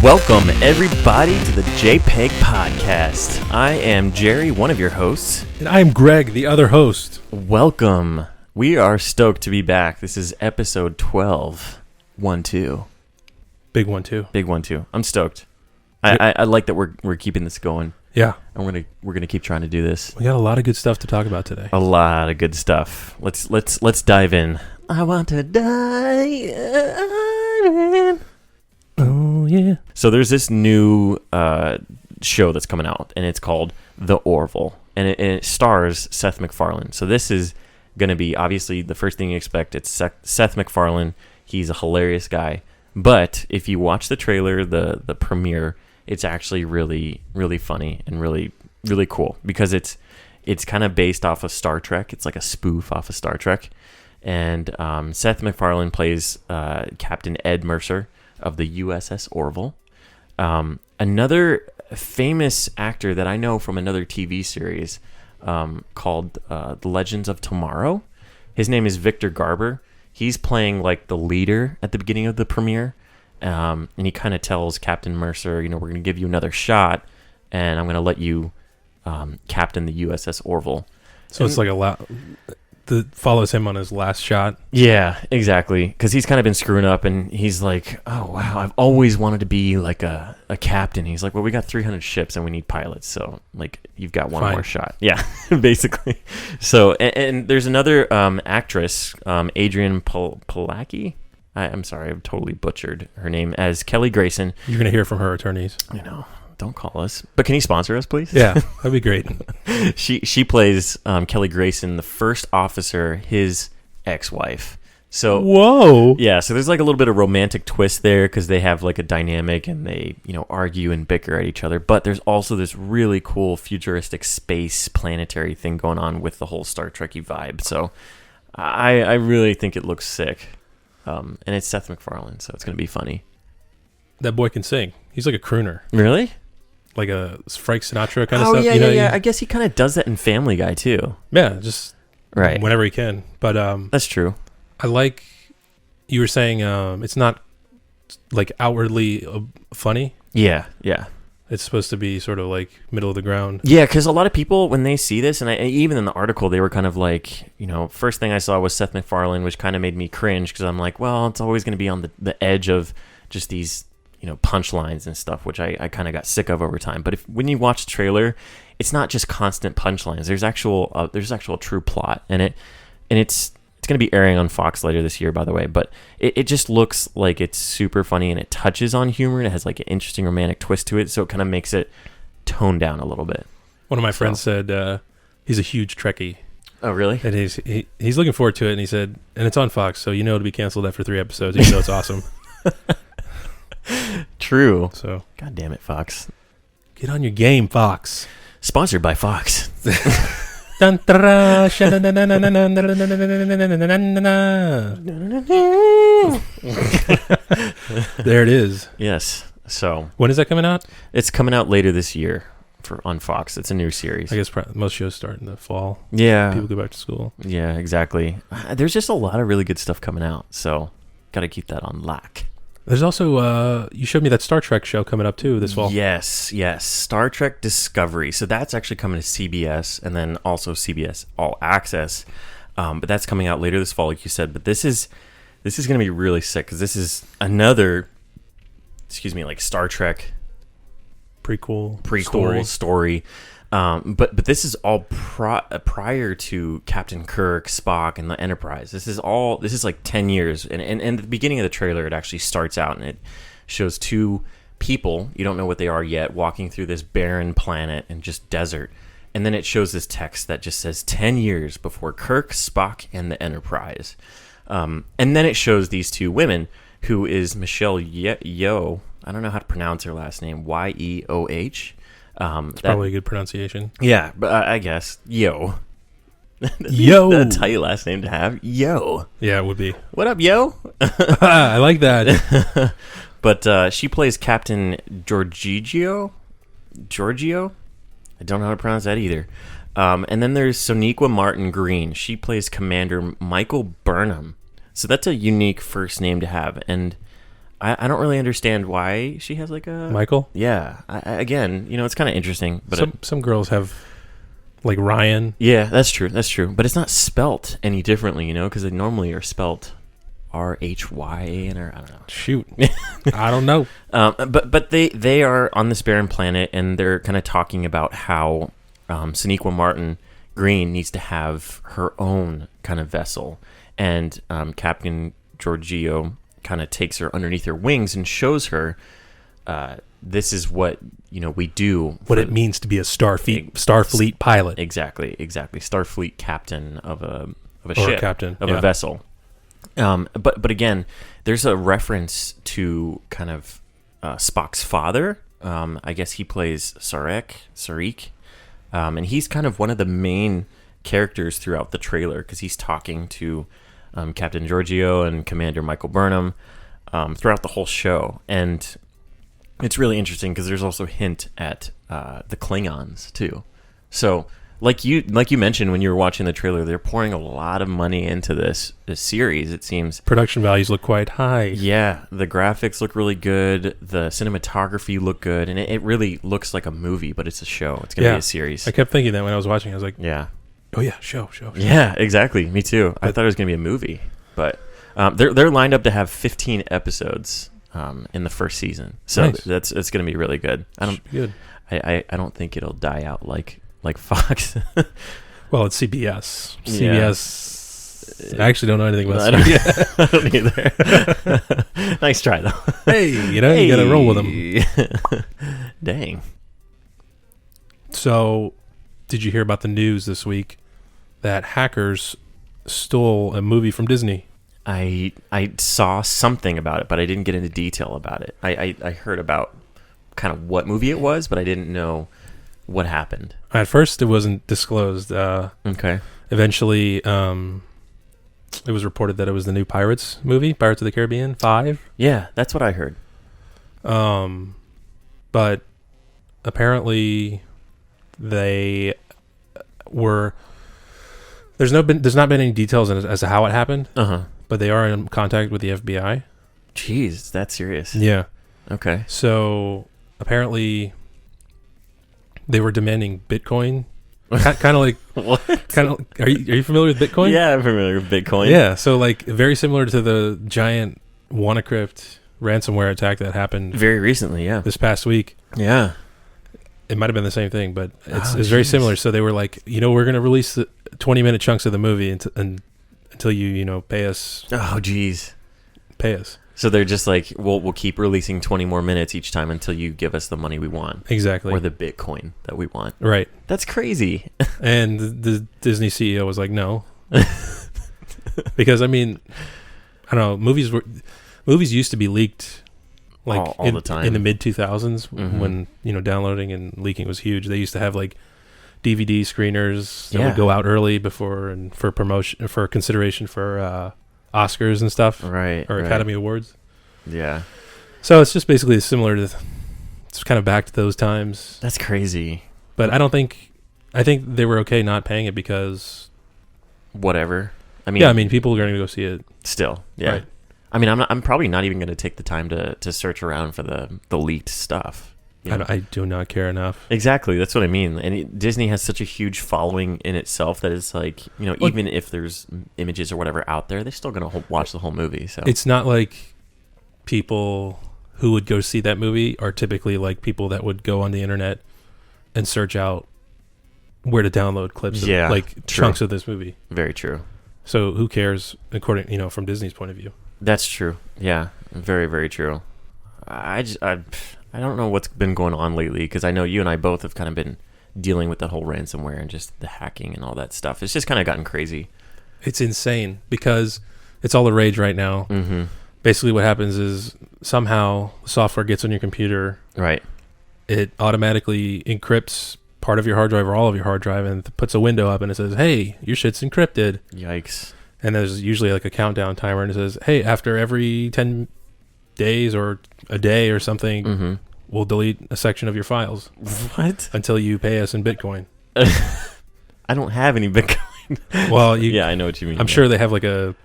Welcome, everybody, to the JpeG podcast. I am Jerry, one of your hosts. And I'm Greg, the other host. Welcome. We are stoked to be back. This is episode 12. 1-2. Big one, too. Big 1-2. I'm stoked. I like that we're keeping this going. Yeah. And we're gonna keep trying to do this. We got a lot of good stuff to talk about today. A lot of good stuff. Let's dive in. I want to dive in. Oh, yeah. So there's this new show that's coming out, and it's called The Orville, and it stars Seth MacFarlane. So this is going to be, obviously, the first thing you expect. It's Seth MacFarlane. He's a hilarious guy. But if you watch the trailer, the premiere, it's actually really, really funny and really, really cool because it's kind of based off of Star Trek. It's like a spoof off of Star Trek. And Seth MacFarlane plays Captain Ed Mercer of the USS Orville. Another famous actor that I know from another TV series called The Legends of Tomorrow. His name is Victor Garber. He's playing like the leader at the beginning of the premiere. And he kind of tells Captain Mercer, we're going to give you another shot and I'm going to let you captain the USS Orville. So it's like that follows him on his last shot. Yeah, exactly. Because he's kind of been screwing up, and he's like, "Oh wow, I've always wanted to be like a captain." He's like, "Well, we got 300 ships, and we need pilots, so like you've got one more shot." Yeah, basically. So, and there's another actress, Adrienne Palacki. I'm sorry, I've totally butchered her name, as Kelly Grayson. You're gonna hear from her attorneys. Don't call us. But can you sponsor us, please? Yeah, that'd be great. She plays Kelly Grayson, the first officer, his ex-wife. So whoa. Yeah, so there's like a little bit of romantic twist there because they have like a dynamic and they, argue and bicker at each other. But there's also this really cool futuristic space planetary thing going on with the whole Star Trek-y vibe. So I really think it looks sick. And it's Seth MacFarlane, so it's going to be funny. That boy can sing. He's like a crooner. Really? Like a Frank Sinatra kind of stuff. Yeah. I guess he kind of does that in Family Guy too. Yeah, just right whenever he can. But that's true. I like you were saying. It's not like outwardly funny. Yeah. It's supposed to be sort of like middle of the ground. Yeah, because a lot of people, when they see this, and even in the article, they were kind of like, first thing I saw was Seth MacFarlane, which kind of made me cringe because I'm like, well, it's always going to be on the edge of just these punchlines and stuff, which I kind of got sick of over time. But when you watch the trailer, it's not just constant punchlines. There's actual true plot, and it's going to be airing on Fox later this year, by the way. But it just looks like it's super funny, and it touches on humor, and it has like an interesting romantic twist to it, so it kind of makes it tone down a little bit. One of my friends said he's a huge Trekkie. Oh, really? And he's looking forward to it, and he said, and it's on Fox, so it'll be canceled after 3 episodes, even though it's awesome. True. So, God damn it, Fox. Get on your game, Fox. Sponsored by Fox. There it is. Yes. So when is that coming out? It's coming out later this year on Fox. It's a new series. I guess most shows start in the fall. Yeah. People go back to school. Yeah, exactly. There's just a lot of really good stuff coming out, so got to keep that on lock. There's also, you showed me that Star Trek show coming up too this fall. Yes. Star Trek Discovery. So that's actually coming to CBS and then also CBS All Access. But that's coming out later this fall, like you said. But this is going to be really sick because this is another, like Star Trek prequel story. But this is all prior to Captain Kirk, Spock, and the Enterprise. This is like 10 years. And at the beginning of the trailer, it actually starts out and it shows 2 people, you don't know what they are yet, walking through this barren planet and just desert. And then it shows this text that just says 10 years before Kirk, Spock, and the Enterprise. And then it shows these 2 women, who is Michelle Yeoh. I don't know how to pronounce her last name, Yeoh. It's probably a good pronunciation. Yeah, but I guess Yo. Yo. That's a tight last name to have. Yo. Yeah, it would be. What up, Yo? I like that. But she plays Captain Giorgio. I don't know how to pronounce that either. And then there's Sonequa Martin Green. She plays Commander Michael Burnham. So that's a unique first name to have. And I don't really understand why she has like a Michael. Yeah, again, it's kind of interesting, but Some girls have like Ryan. yeah, that's true. But it's not spelt any differently, because they normally are spelt RHYAN, or I don't know. Shoot, I don't know. But they are on this barren planet, and they're kind of talking about how Sonequa Martin Green needs to have her own kind of vessel, and Captain Giorgio kind of takes her underneath her wings and shows her this is what we do. What it means to be a Starfleet pilot. Exactly. Starfleet captain of a Or ship, captain of a vessel. But again, there's a reference to kind of Spock's father. I guess he plays Sarek, and he's kind of one of the main characters throughout the trailer because he's talking to Captain Giorgio and Commander Michael Burnham throughout the whole show, and it's really interesting because there's also a hint at the Klingons too. So, like you mentioned when you were watching the trailer, they're pouring a lot of money into this series. It seems production values look quite high. Yeah, the graphics look really good. The cinematography look good, and it really looks like a movie, but it's a show. It's gonna be a series. I kept thinking that when I was watching. I was like, yeah. Oh yeah, show. Yeah, exactly. Me too. I thought it was going to be a movie, but they're lined up to have 15 episodes in the first season, so nice. it's going to be really good. I don't think it'll die out like Fox. Well, it's CBS. Yeah. CBS. I actually don't know anything about CBS. I don't either. Nice try though. Hey, you got to roll with them. Dang. So, did you hear about the news this week that hackers stole a movie from Disney? I saw something about it, but I didn't get into detail about it. I heard about kind of what movie it was, but I didn't know what happened. At first, it wasn't disclosed. Okay. Eventually, it was reported that it was the new Pirates movie, Pirates of the Caribbean 5. Yeah, that's what I heard. But apparently, they were. There's not been any details as to how it happened. But they are in contact with the FBI. Jeez, that's serious. Yeah. Okay. So apparently, they were demanding Bitcoin. Kind of like what? Are you familiar with Bitcoin? Yeah, I'm familiar with Bitcoin. Yeah. So like very similar to the giant WannaCrypt ransomware attack that happened very recently. Yeah. This past week. Yeah. It might have been the same thing, but it's very similar. So they were like, we're going to release the 20-minute chunks of the movie until you pay us. Oh, geez. Pay us. So they're just like, we'll keep releasing 20 more minutes each time until you give us the money we want. Exactly. Or the Bitcoin that we want. Right. That's crazy. And the Disney CEO was like, no. Because, I don't know, movies used to be leaked like all the time. In the mid-2000s when, downloading and leaking was huge. They used to have like DVD screeners that would go out early before and for promotion, for consideration for Oscars and stuff, right? Or Academy Awards. Yeah. So it's just basically similar to. It's kind of back to those times. That's crazy. But I think they were okay not paying it because. Whatever. People are going to go see it. Still, yeah. Right. I'm probably not even going to take the time to search around for the leaked stuff. I do not care enough. Exactly, that's what I mean. And Disney has such a huge following in itself that it's like, even if there's images or whatever out there, they're still going to watch the whole movie. So it's not like people who would go see that movie are typically like people that would go on the internet and search out where to download clips of chunks of this movie. Very true. So who cares, according from Disney's point of view? That's true. Yeah, very, very true. I don't know what's been going on lately because I know you and I both have kind of been dealing with the whole ransomware and just the hacking and all that stuff. It's just kind of gotten crazy. It's insane because it's all the rage right now. Mm-hmm. Basically what happens is somehow software gets on your computer. Right. It automatically encrypts part of your hard drive or all of your hard drive and puts a window up and it says, hey, your shit's encrypted. Yikes. And there's usually like a countdown timer and it says, hey, after every 10 days or a day or something, we'll delete a section of your files. What? Until you pay us in Bitcoin. I don't have any Bitcoin. Well, yeah, I know what you mean. I'm sure they have like a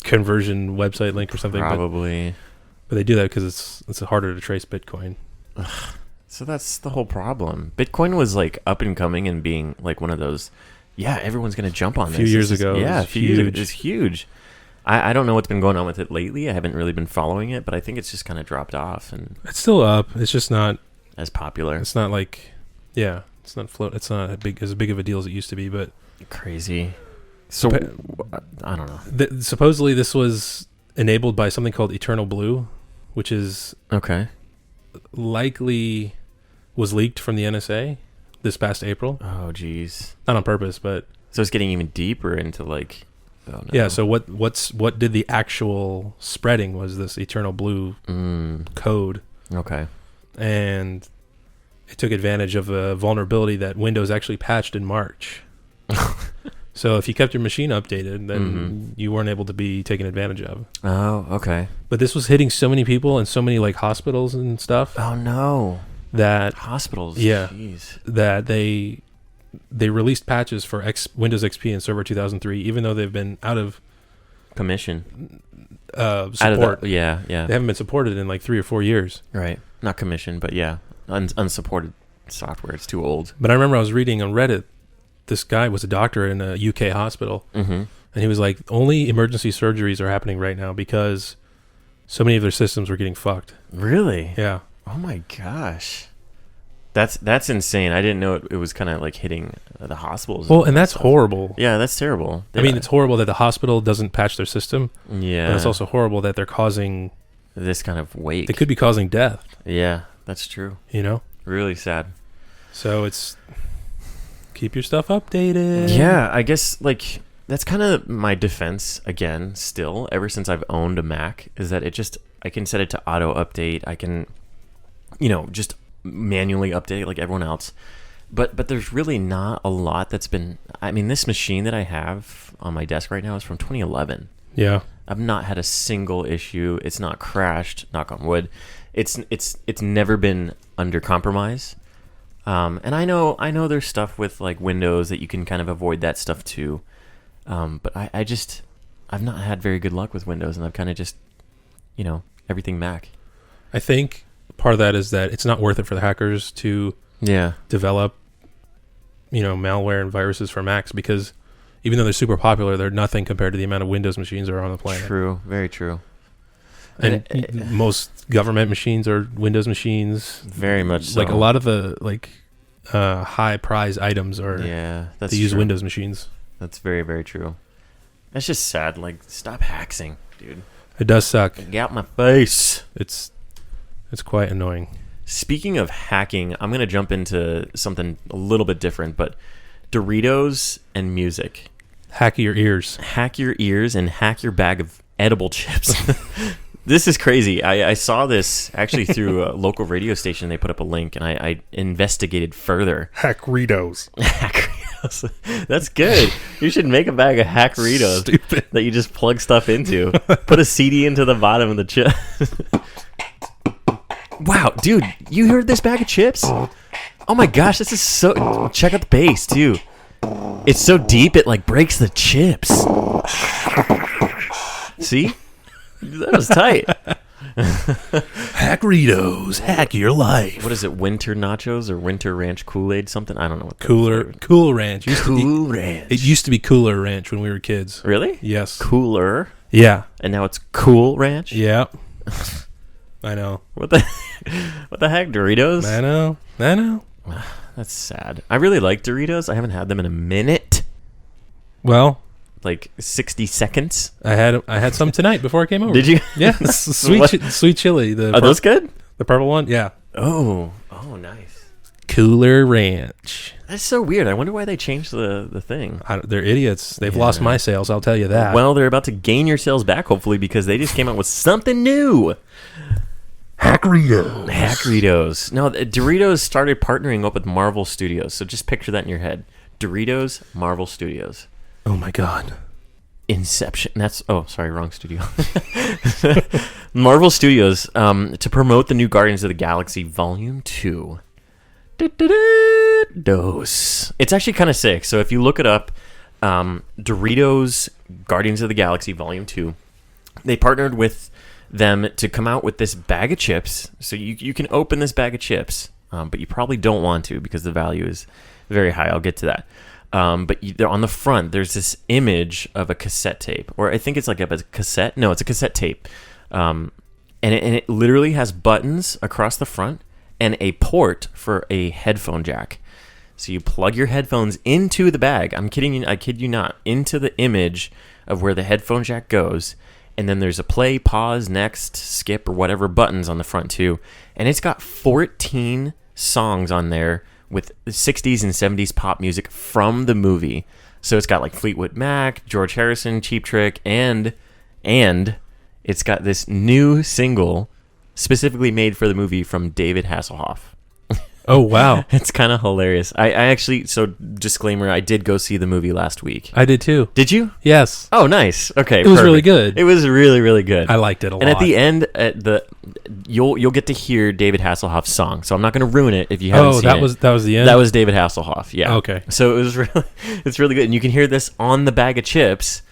conversion website link or something. Probably. But they do that because it's harder to trace Bitcoin. So that's the whole problem. Bitcoin was like up and coming and being like one of those, everyone's going to jump on this. A few years ago. Yeah, a few years ago. It's huge. I don't know what's been going on with it lately. I haven't really been following it, but I think it's just kind of dropped off. And it's still up. It's just not as popular. It's not like, it's not It's not as big of a deal as it used to be, but crazy. So I don't know. Supposedly this was enabled by something called Eternal Blue, which is likely was leaked from the NSA this past April. Oh, geez. Not on purpose, but so it's getting even deeper into like. Oh, no. Yeah. So what did the actual spreading was this Eternal Blue code. Okay. And it took advantage of a vulnerability that Windows actually patched in March. So if you kept your machine updated, then you weren't able to be taken advantage of. Oh, okay. But this was hitting so many people and so many like hospitals and stuff. Oh no. That hospitals. Yeah. Jeez. That they released patches for Windows XP and Server 2003, even though they've been out of commission. Support. Yeah. They haven't been supported in like 3 or 4 years. Right. Not commission, but unsupported software. It's too old. But I remember I was reading on Reddit. This guy was a doctor in a UK hospital, and he was like, only emergency surgeries are happening right now because so many of their systems were getting fucked. Really? Yeah. Oh my gosh. That's insane. I didn't know it was kind of like hitting the hospitals. Well, and that's horrible. Yeah, that's terrible. I mean, it's horrible that the hospital doesn't patch their system. Yeah. But it's also horrible that they're causing this kind of wake. They could be causing death. Yeah, that's true. You know? Really sad. So it's keep your stuff updated. Yeah, I guess like that's kind of my defense again still ever since I've owned a Mac is that I can set it to auto update. I can just manually update like everyone else. But there's really not a lot that's been this machine that I have on my desk right now is from 2011. Yeah. I've not had a single issue. It's not crashed, knock on wood. It's never been under compromise. And I know there's stuff with like Windows that you can kind of avoid that stuff too. But I've not had very good luck with Windows, and I've kind of just, everything Mac. I think part of that is that it's not worth it for the hackers to develop, malware and viruses for Macs because even though they're super popular, they're nothing compared to the amount of Windows machines that are on the planet. True, very true. And most government machines are Windows machines. Very much so. Like a lot of the high prize items are that's to use true. Windows machines. That's very, very true. That's just sad. Like, stop hacking, dude. It does suck. Get out my face. It's quite annoying. Speaking of hacking, I'm going to jump into something a little bit different, but Doritos and music. Hack your ears. Hack your ears and hack your bag of edible chips. This is crazy. I saw this actually through a local radio station. They put up a link, and I investigated further. Hackritos. Hackritos. That's good. You should make a bag of Hackritos Stupid. That you just plug stuff into. Put a CD into the bottom of the chip. Wow, dude, you heard this bag of chips? Oh my gosh, this is so... Check out the bass, too. It's so deep, it like breaks the chips. See? That was tight. Hackritos, hack your life. What is it? Winter nachos or winter ranch Kool-Aid something? I don't know what. Cool Ranch. Ranch. It used to be Cooler Ranch when we were kids. Really? Yes. Cooler. Yeah. And now it's Cool Ranch. Yeah. I know. What the heck, Doritos? I know. That's sad. I really like Doritos. I haven't had them in a minute. Well, like 60 seconds. I had some tonight before I came over. Did you? Yeah. Sweet chili. Are those good? The purple one? Yeah. Oh, nice. Cooler Ranch. That's so weird. I wonder why they changed the thing. They're idiots. They've lost my sales, I'll tell you that. Well, they're about to gain your sales back, hopefully, because they just came out with something new. Hackritos. No, Doritos started partnering up with Marvel Studios. So just picture that in your head. Doritos, Marvel Studios. Oh my God. Inception. Wrong studio. Marvel Studios to promote the new Guardians of the Galaxy Volume 2. Dose. It's actually kind of sick. So if you look it up, Doritos Guardians of the Galaxy Volume 2, they partnered with them to come out with this bag of chips. So you can open this bag of chips, but you probably don't want to because the value is very high. I'll get to that. But they're on the front, there's this image of a cassette tape, or I think it's like a cassette. No, it's a cassette tape. And it literally has buttons across the front and a port for a headphone jack. So you plug your headphones into the bag. I kid you not, into the image of where the headphone jack goes. And then there's a play, pause, next, skip, or whatever buttons on the front too. And it's got 14 songs on there with 60s and 70s pop music from the movie. So it's got like Fleetwood Mac, George Harrison, Cheap Trick, and it's got this new single specifically made for the movie from David Hasselhoff. Oh, wow. It's kind of hilarious. I actually, so disclaimer, I did go see the movie last week. I did too. Did you? Yes. Oh, nice. Okay. It was really good. It was really, really good. I liked it a lot. And at the end, you'll get to hear David Hasselhoff's song. So I'm not going to ruin it if you haven't seen it. That was the end? That was David Hasselhoff, yeah. Okay. So it's really good. And you can hear this on the bag of chips.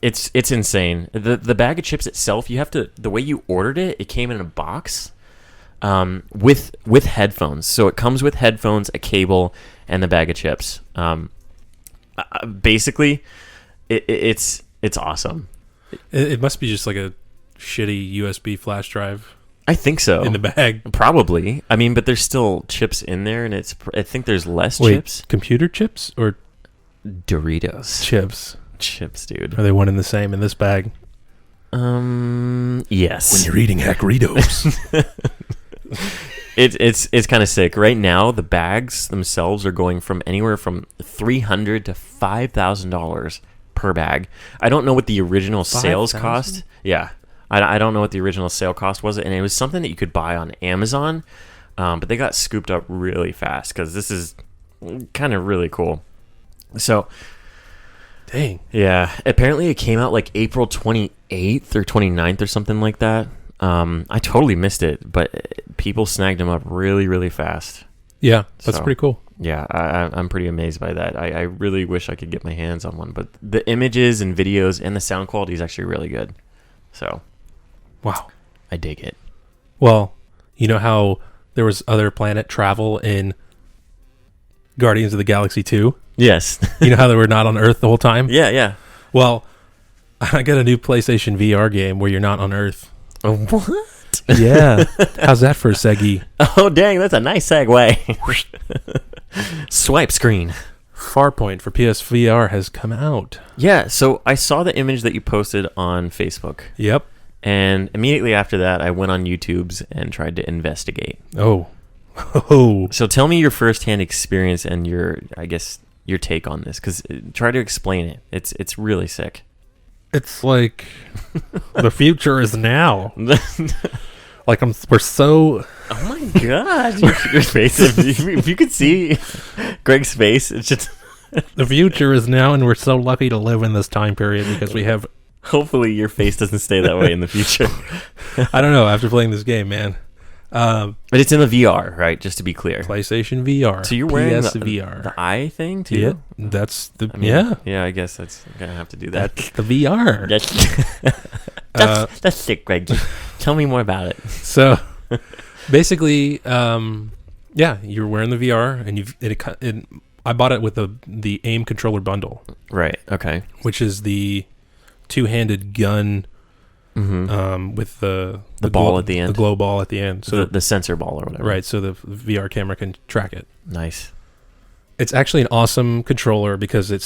It's insane. The bag of chips itself, the way you ordered it, it came in a box. With headphones, so it comes with headphones, a cable, and the bag of chips. Basically, it's awesome. It must be just like a shitty USB flash drive. I think so. In the bag, probably. I mean, but there's still chips in there, and I think there's less chips. Computer chips or Doritos chips? Chips, dude. Are they one and the same in this bag? Yes. When you're eating Hackritos. It's kind of sick. Right now, the bags themselves are going from anywhere from $300 to $5,000 per bag. I don't know what the original sales cost. Yeah, I don't know what the original sale cost was, and it was something that you could buy on Amazon, but they got scooped up really fast because this is kind of really cool. So, dang. Yeah, apparently it came out like April 28th or 29th or something like that. I totally missed it, but people snagged them up really, really fast. Yeah, that's pretty cool. Yeah, I'm pretty amazed by that. I really wish I could get my hands on one, but the images and videos and the sound quality is actually really good. So, wow. I dig it. Well, you know how there was other planet travel in Guardians of the Galaxy 2? Yes. You know how they were not on Earth the whole time? Yeah. Well, I got a new PlayStation VR game where you're not on Earth. What? Yeah. How's that for a segue? Oh, dang, that's a nice segue. Swipe screen. Farpoint for PSVR has come out. Yeah, so I saw the image that you posted on Facebook. Yep. And immediately after that, I went on YouTube's and tried to investigate. Oh. So tell me your firsthand experience and your take on this, because try to explain it. It's really sick. It's like the future is now. Like we're so. Oh my god, your face! If you could see Greg's face, it's just the future is now, and we're so lucky to live in this time period because we have. Hopefully, your face doesn't stay that way in the future. I don't know. After playing this game, man. But it's in the VR, right? Just to be clear. PlayStation VR. So you're wearing PSVR. the eye thing too? Yeah, that's the yeah. Yeah, I guess that's gonna have to do that. That's the VR. That's sick, Greg. Tell me more about it. So, basically, yeah, you're wearing the VR, and I bought it with the AIM controller bundle. Right. Okay. Which is the two-handed gun. Mm-hmm. With the ball at the end, the glow ball at the end, so the sensor ball or whatever. Right, so the VR camera can track it. Nice. It's actually an awesome controller because it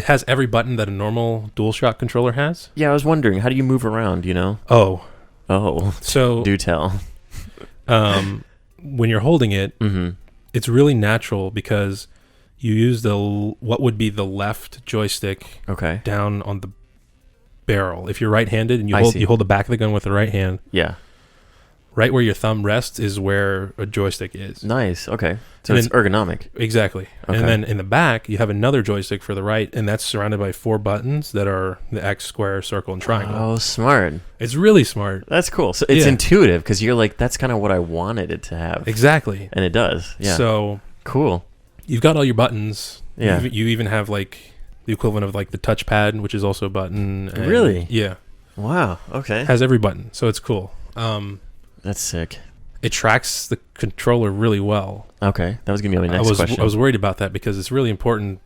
has every button that a normal DualShock controller has. Yeah, I was wondering, how do you move around? You know? Oh, so do tell. When you're holding it, it's really natural because you use what would be the left joystick, down on the barrel. If you're right-handed and you hold the back of the gun with the right hand, right where your thumb rests is where a joystick is. Nice. Okay, so it's ergonomic. Exactly. Okay. And then in the back you have another joystick for the right, and that's surrounded by 4 buttons that are the X, square, circle, and triangle. Oh, smart. It's really smart. That's cool. So it's intuitive because you're like, that's kind of what I wanted it to have. Exactly. And it does. Yeah. So cool. You've got all your buttons. Yeah. You even have like the equivalent of like the touchpad, which is also a button. Really? Yeah. Wow. Okay. Has every button, so it's cool. That's sick. It tracks the controller really well. Okay, that was gonna be my next question. I was worried about that because it's really important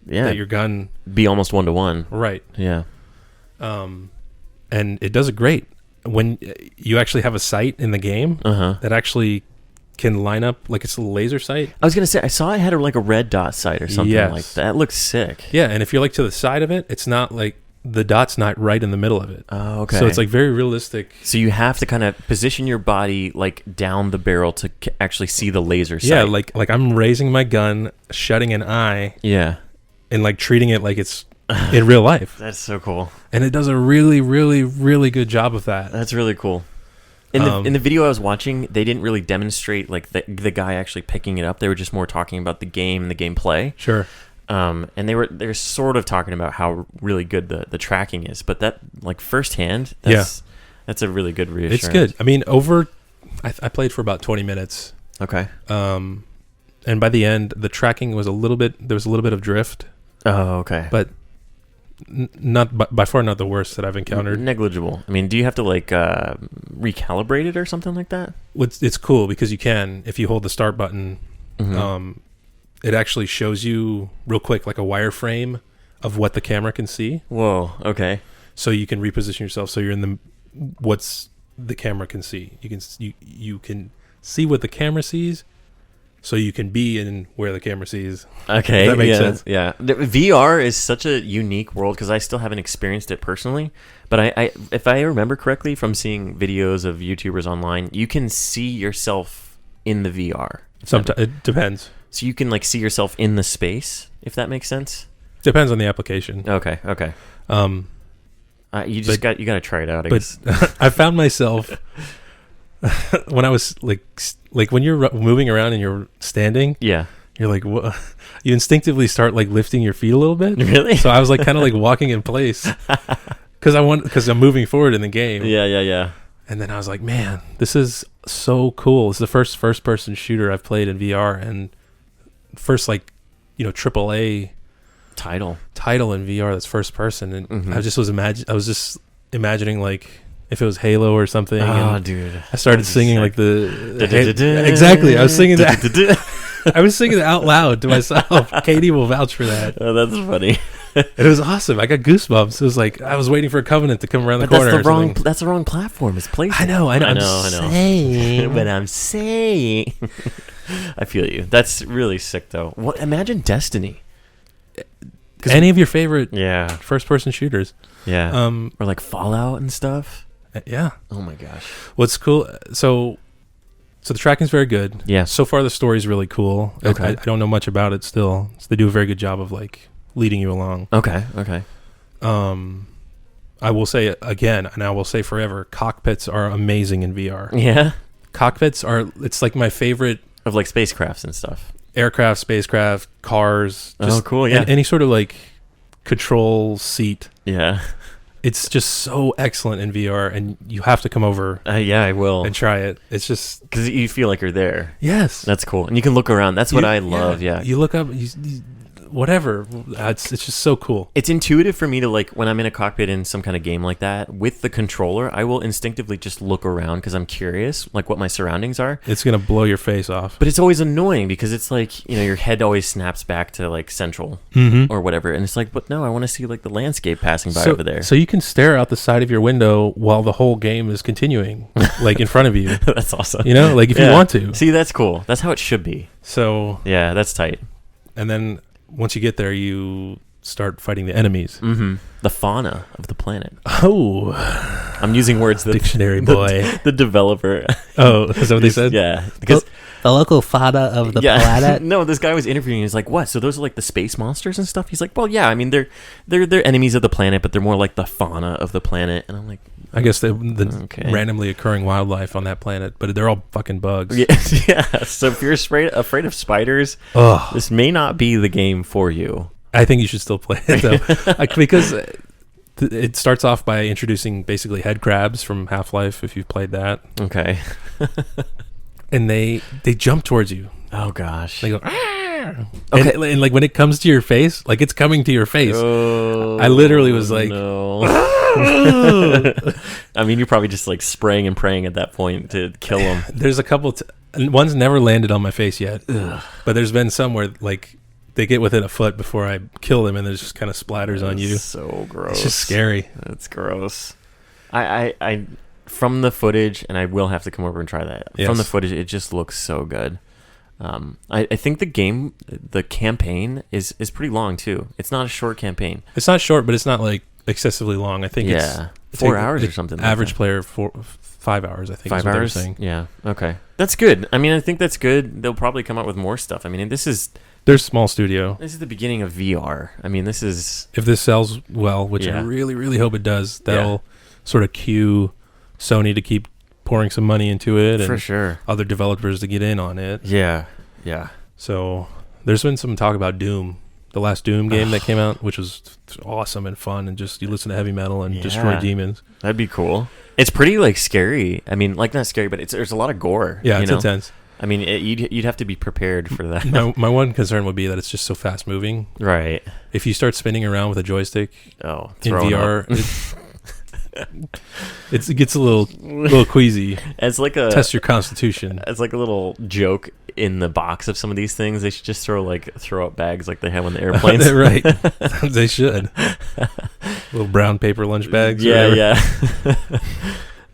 that your gun be almost 1-to-1. Right. Yeah. And it does it great when you actually have a sight in the game that actually can line up like it's a laser sight. I was gonna say I saw it had like a red dot sight or something like that. It looks sick. Yeah, and if you're like to the side of it, it's not like the dot's not right in the middle of it. Oh, okay. So it's like very realistic. So you have to kind of position your body like down the barrel to actually see the laser sight. Yeah, like I'm raising my gun, shutting an eye. Yeah. And like treating it like it's in real life. That's so cool. And it does a really, really, really good job of that. That's really cool. In the video I was watching, they didn't really demonstrate like the guy actually picking it up. They were just more talking about the game and the gameplay. Sure. And they're sort of talking about how really good the tracking is, but that like firsthand, that's a really good reassurance. It's good. I mean, I played for about 20 minutes. Okay. And by the end, the tracking was there was a little bit of drift. Oh, okay. But not by far not the worst that I've encountered. Negligible. I mean, do you have to like recalibrate it or something like that? It's cool because you can, if you hold the start button, it actually shows you real quick like a wireframe of what the camera can see. Whoa. Okay. So you can reposition yourself so you're in what's the camera can see. You can see what the camera sees. So you can be in where the camera sees. Okay, that makes sense. Yeah, VR is such a unique world because I still haven't experienced it personally. But I, if I remember correctly from seeing videos of YouTubers online, you can see yourself in the VR. Sometimes it depends. So you can like see yourself in the space, if that makes sense. Depends on the application. Okay. You got to try it out. I guess. I found myself. When I was like when you're moving around and you're standing, you're like, what? You instinctively start like lifting your feet a little bit. Really? So I was like kind of like walking in place because I'm moving forward in the game. Yeah. And then I was like, man, this is so cool. It's the first person shooter I've played in VR and first AAA title in VR that's first person. And I was just imagining like if it was Halo or something. Oh, dude! I started singing like exactly. I was singing that. I was singing it out loud to myself. Katie will vouch for that. Oh, that's funny. It was awesome. I got goosebumps. It was like I was waiting for a Covenant to come around the corner. That's the wrong platform. It's PlayStation. I know. But I'm saying. I feel you. That's really sick, though. Imagine Destiny. Any of your favorite first-person shooters. Yeah. Or like Fallout and stuff. Yeah. Oh my gosh. What's cool? So the tracking's very good. Yeah. So far, the story's really cool. Okay. I don't know much about it still. So they do a very good job of like leading you along. Okay. I will say it again, and I will say forever, cockpits are amazing in VR. Yeah. Cockpits it's like my favorite of like spacecrafts and stuff. Aircraft, spacecraft, cars. Oh, cool. Yeah. Any sort of like control seat. Yeah. It's just so excellent in VR, and you have to come over. I will. And try it. It's just because you feel like you're there. Yes, that's cool, and you can look around. That's what I love. Yeah, you look up. Whatever. It's just so cool. It's intuitive for me to like when I'm in a cockpit in some kind of game like that with the controller. I will instinctively just look around because I'm curious, like what my surroundings are. It's gonna blow your face off. But it's always annoying because it's like your head always snaps back to like central or whatever, and it's like, but no, I want to see like the landscape passing by over there. So you can stare out the side of your window while the whole game is continuing, like in front of you. That's awesome. Like if you want to. See, that's cool. That's how it should be. So yeah, that's tight. And then once you get there, you start fighting the enemies. The fauna of the planet. Oh. I'm using words that... Dictionary boy. The developer. Oh, is that what they said? Yeah. Because the local fauna of the planet? No, this guy was interviewing. He's like, what? So those are like the space monsters and stuff? He's like, well, yeah. I mean, they're enemies of the planet, but they're more like the fauna of the planet. And I'm like... I guess the randomly occurring wildlife on that planet, but they're all fucking bugs. Yeah. So if you're afraid of spiders, this may not be the game for you. I think you should still play it though, because it starts off by introducing basically head crabs from Half-Life. If you've played that, okay. And they jump towards you. Oh gosh. They go. Okay. And like when it comes to your face, like it's coming to your face. Oh, I literally was like, no. I mean, you're probably just like spraying and praying at that point to kill them. There's a couple. One's never landed on my face yet, but there's been some where like they get within a foot before I kill them, and there's just kind of splatters on you. So gross. It's just scary. That's gross. I from the footage, and I will have to come over and try that. Yes. From the footage, it just looks so good. I think the campaign is pretty long too. It's not a short campaign. It's not short, but it's not like excessively long. I think it's 4 hours or something. Average like player 5 hours. I think 5 hours. Yeah. Okay. That's good. I mean, I think that's good. They'll probably come out with more stuff. I mean, there's small studio. This is the beginning of VR. I mean, this is if this sells well, which I really, really hope it does. That'll sort of cue Sony to keep pouring some money into it, and for sure other developers to get in on it. Yeah. So there's been some talk about Doom, the last Doom game that came out, which was awesome and fun, and just you listen to heavy metal and destroy demons. That'd be cool. It's pretty like scary. I mean, like not scary, but there's a lot of gore. Yeah, it's intense. I mean, you'd have to be prepared for that. My one concern would be that it's just so fast moving. Right. If you start spinning around with a joystick in VR, it gets a little queasy. It's like a test your constitution. It's like a little joke in the box of some of these things. They should just throw up bags like they have on the airplanes. Right. They should. Little brown paper lunch bags. Yeah.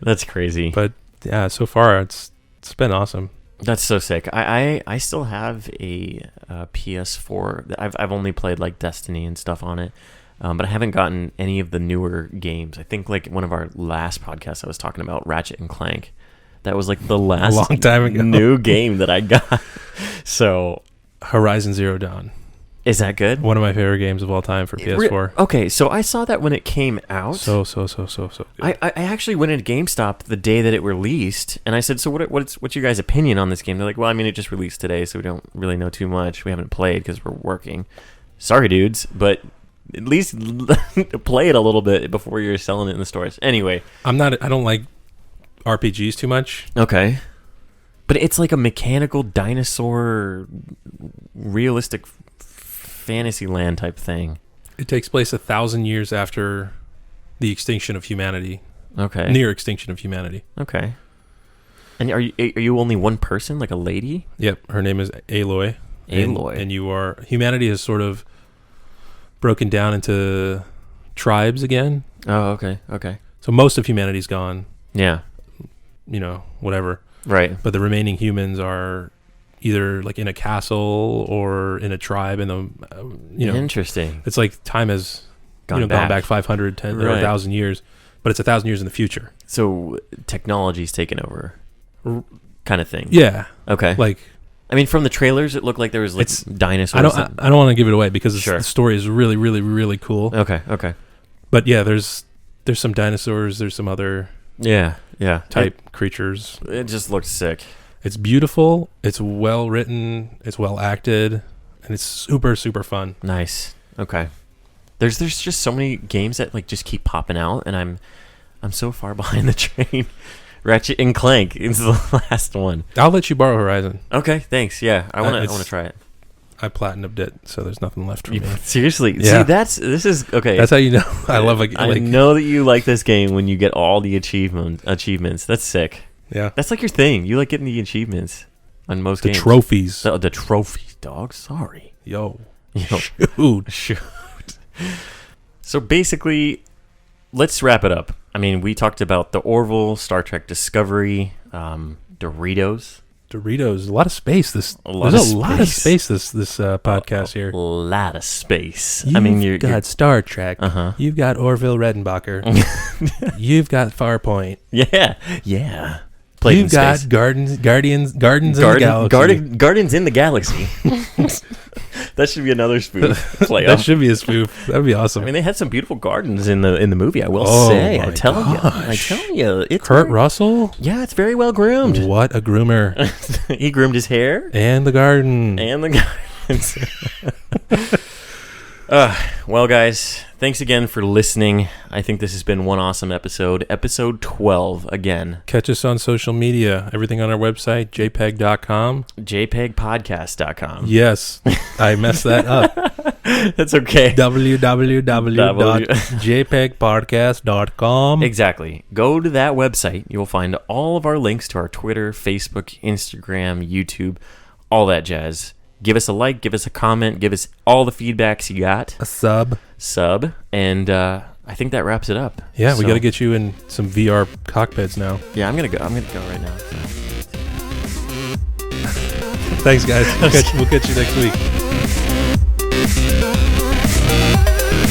That's crazy. But yeah, so far it's been awesome. That's so sick. I still have a PS4. I've only played like Destiny and stuff on it. But I haven't gotten any of the newer games. I think like one of our last podcasts I was talking about Ratchet and Clank. That was like the last a long time ago. New game that I got. So Horizon Zero Dawn. Is that good? One of my favorite games of all time for PS4. Okay, so I saw that when it came out. So good. I actually went into GameStop the day that it released, and I said, so what's your guys' opinion on this game? They're like, well, I mean, it just released today, so we don't really know too much. We haven't played because we're working. Sorry, dudes, but at least play it a little bit before you're selling it in the stores. Anyway. I don't like RPGs too much. Okay. But it's like a mechanical dinosaur realistic fantasy land type thing. It takes place 1,000 years after the extinction of humanity. Okay. Near extinction of humanity. Okay. And are you only one person, like a lady? Yep. Her name is Aloy. And you are... Humanity has sort of broken down into tribes again. Oh, okay. So most of humanity's gone. Yeah. Whatever. Right. But the remaining humans are either like in a castle or in a tribe in the Interesting. It's like time has gone back 500 10 or 1,000 years, but it's 1,000 years in the future. So technology's taken over kind of thing. Yeah. Okay. Like, I mean, from the trailers it looked like there was like dinosaurs. I don't want to give it away because the story is really, really, really cool. Okay. But yeah, there's some dinosaurs, there's some other type creatures. It just looks sick. It's beautiful, it's well written, it's well acted, and it's super, super fun. Nice. Okay. There's just so many games that like just keep popping out, and I'm so far behind the train. Ratchet and Clank is the last one. I'll let you borrow Horizon. Okay, thanks. Yeah, I want to try it. I platinumed it, so there's nothing left for me. Seriously? Yeah. See, this is okay. That's how you know I love it. I know that you like this game when you get all the achievements. That's sick. Yeah. That's like your thing. You like getting the achievements on most games. The trophies. The trophies, dog. Sorry. Yo. Shoot. So basically, let's wrap it up. I mean, we talked about the Orville, Star Trek Discovery, Doritos. Doritos. A lot of space. There's a lot of space this podcast here. A lot of space. You've got Star Trek. Uh-huh. You've got Orville Redenbacher. You've got Farpoint. Yeah. You've got Gardens in the Galaxy. Gardens in the Galaxy. That should be another spoof. That should be a spoof. That'd be awesome. I mean, they had some beautiful gardens in the movie. I will say. I tell you, it's Kurt Russell. Yeah, it's very well groomed. What a groomer! He groomed his hair and the garden. Well, guys, thanks again for listening. I think this has been one awesome episode. Episode 12 again. Catch us on social media. Everything on our website, jpeg.com. JpeGpodcast.com. Yes, I messed that up. That's okay. www.jpegpodcast.com. Exactly. Go to that website. You'll find all of our links to our Twitter, Facebook, Instagram, YouTube, all that jazz. Give us a like, give us a comment, give us all the feedbacks you got. A sub. And I think that wraps it up. Yeah, we got to get you in some VR cockpits now. Yeah, I'm gonna go right now. Thanks, guys. We'll catch you next week.